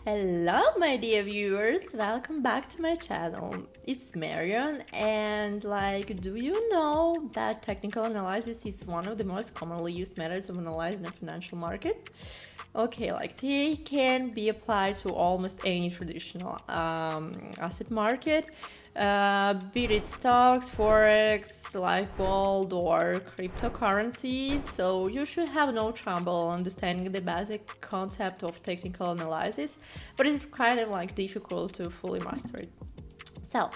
Hello, my dear viewers. Welcome back to my channel. It's Marion, and do you know that technical analysis is one of the most commonly used methods of analyzing a financial market? Okay, they can be applied to almost any traditional asset market, be it stocks, forex, like gold or cryptocurrencies. So you should have no trouble understanding the basic concept of technical analysis, but it's kind of difficult to fully master it. So,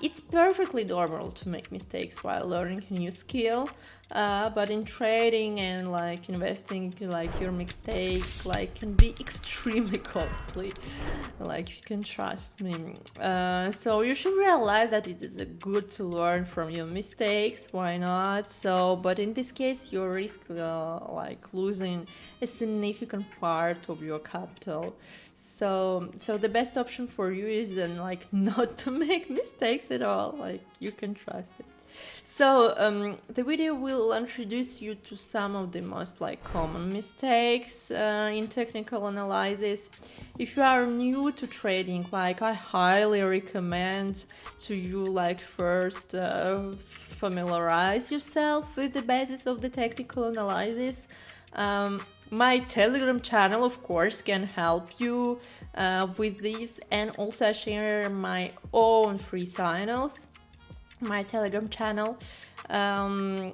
it's perfectly normal to make mistakes while learning a new skill, but in trading and investing, your mistake can be extremely costly. You can trust me. So you should realize that it is good to learn from your mistakes. Why not? So, but in this case, you risk losing a significant part of your capital. So the best option for you is then not to make mistakes at all. You can trust it. So the video will introduce you to some of the most common mistakes in technical analysis. If you are new to trading, I highly recommend to you first familiarize yourself with the basis of the technical analysis. My Telegram channel, of course, can help you with this, and also share my own free signals. My Telegram channel. So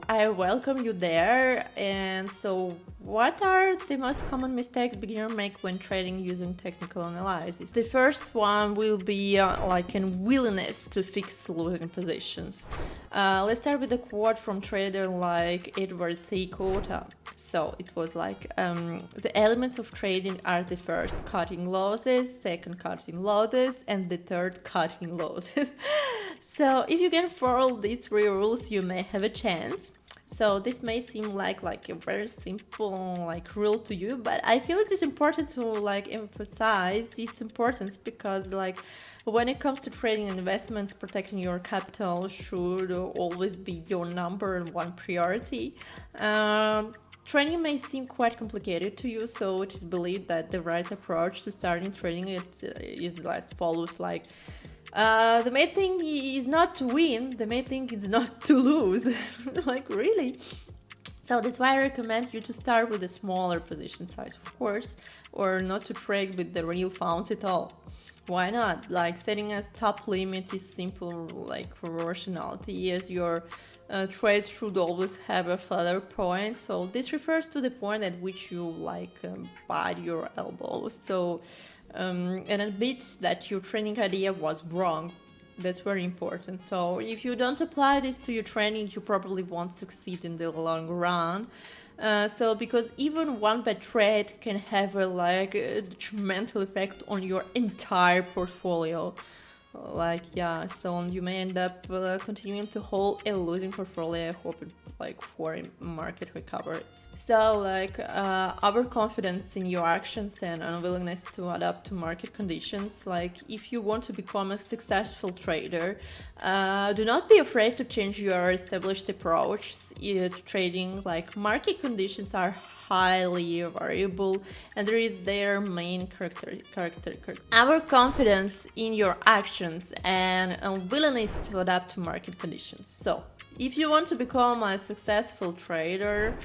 I welcome you there. And so, what are the most common mistakes beginners make when trading using technical analysis? The first one will be a willingness to fix losing positions. Let's start with a quote from trader like Edward C. Quota. So it was the elements of trading are the first cutting losses, second cutting losses, and the third cutting losses. So if you can follow these three rules, you may have a chance. So this may seem like a very simple rule to you, but I feel it is important to emphasize its importance because when it comes to trading and investments, protecting your capital should always be your number one priority. Trading may seem quite complicated to you, so it is believed that the right approach to starting trading is as follows. The main thing is not to win, the main thing is not to lose. Really. So that's why I recommend you to start with a smaller position size, of course, or not to trade with the real funds at all. Why not? Setting a stop limit is simple, proportionality, as your trades should always have a further point. So this refers to the point at which you bite your elbows. So and admit that your trading idea was wrong. That's very important. So if you don't apply this to your training, you probably won't succeed in the long run. So because even one bad trade can have a detrimental effect on your entire portfolio. So you may end up continuing to hold a losing portfolio, hoping for a market recovery. So overconfidence in your actions and unwillingness to adapt to market conditions. If you want to become a successful trader, do not be afraid to change your established approach to trading. Market conditions are highly variable, and there is their main character. Our confidence in your actions and unwillingness to adapt to market conditions. So if you want to become a successful trader,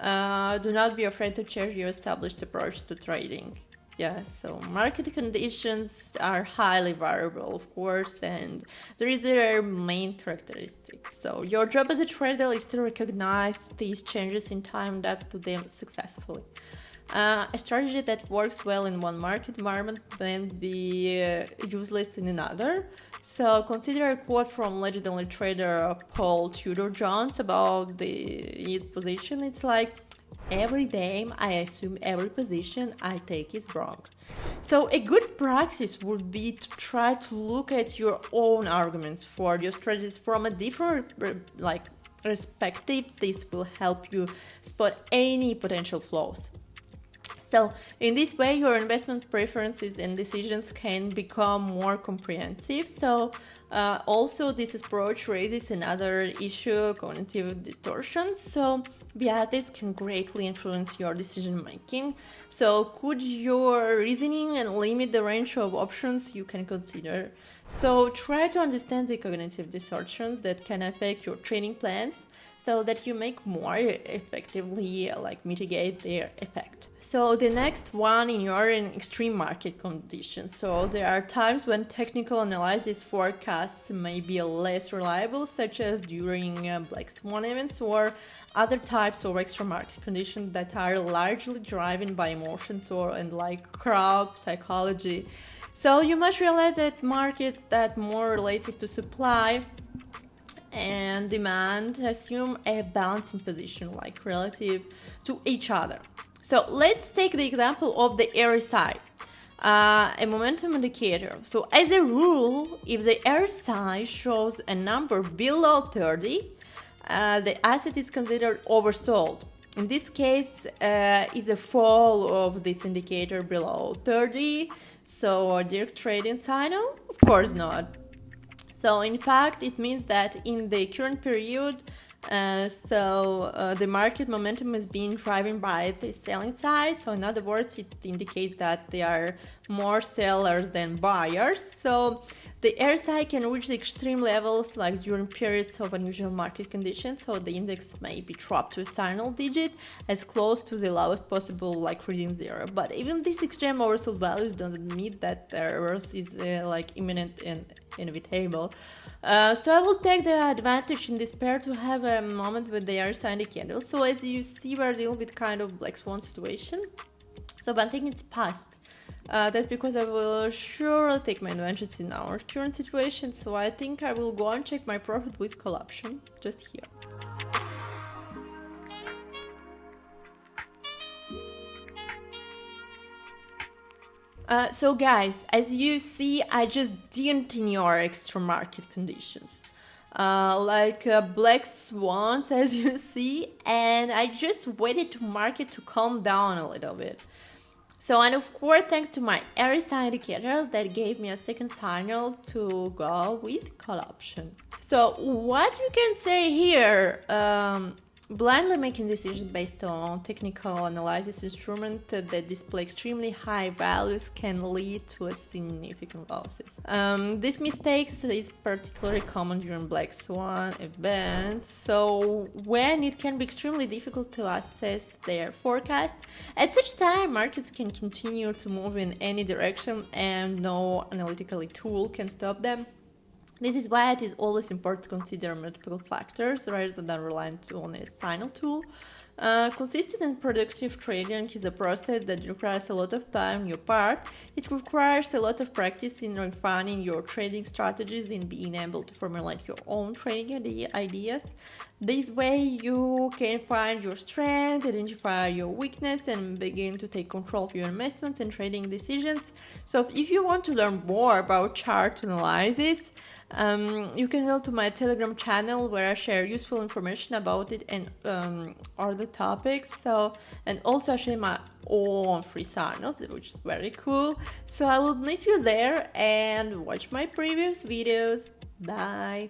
do not be afraid to change your established approach to trading. So market conditions are highly variable, of course, and there is their main characteristics. So your job as a trader is to recognize these changes in time and adapt to them successfully. A strategy that works well in one market environment may be useless in another. So consider a quote from legendary trader Paul Tudor Jones about his position. It's every day I assume every position I take is wrong. So a good practice would be to try to look at your own arguments for your strategies from a different perspective. This will help you spot any potential flaws. So in this way, your investment preferences and decisions can become more comprehensive. So also this approach raises another issue, cognitive distortions. So biases can greatly influence your decision making. So could your reasoning and limit the range of options you can consider. So try to understand the cognitive distortions that can affect your training plans so that you make more effectively mitigate their effect. So the next one, in your extreme market conditions. So there are times when technical analysis forecasts may be less reliable, such as during black swan events or other types of extra market conditions that are largely driven by emotions and crowd psychology. So you must realize that markets that more related to supply and demand assume a balancing position relative to each other. So let's take the example of the RSI, a momentum indicator. So as a rule, if the RSI shows a number below 30, the asset is considered oversold. In this case, is a fall of this indicator below 30, so a direct trading signal? Of course not. So in fact, it means that in the current period, the market momentum is being driven by the selling side. So in other words, it indicates that there are more sellers than buyers. So the RSI can reach the extreme levels during periods of unusual market conditions. So the index may be dropped to a single digit as close to the lowest possible reading 0. But even these extreme oversold values doesn't mean that the reverse is imminent and inevitable. So I will take the advantage in this pair to have a moment with the RSI indicator. So as you see, we're dealing with kind of black swan situation. So but I think it's past. That's because I will surely take my advantage in our current situation. So I think I will go and check my profit with call option just here. So guys, as you see, I just didn't ignore extra market conditions. Black swans, as you see, and I just waited to market to calm down a little bit. So, and of course, thanks to my RSI indicator that gave me a second signal to go with call option. So what you can say here, blindly making decisions based on technical analysis instrument that display extremely high values can lead to a significant losses. These mistakes is particularly common during black swan events, so when it can be extremely difficult to assess their forecast. At such time, markets can continue to move in any direction and no analytical tool can stop them. This is why it is always important to consider multiple factors rather than relying on a single tool. Consistent and productive trading is a process that requires a lot of time on your part. It requires a lot of practice in refining your trading strategies and being able to formulate your own trading ideas. This way you can find your strength, identify your weakness, and begin to take control of your investments and trading decisions. So if you want to learn more about chart analysis, you can go to my Telegram channel where I share useful information about it and other topics. So, and also I share my own free signals, which is very cool. So I will meet you there and watch my previous videos. Bye.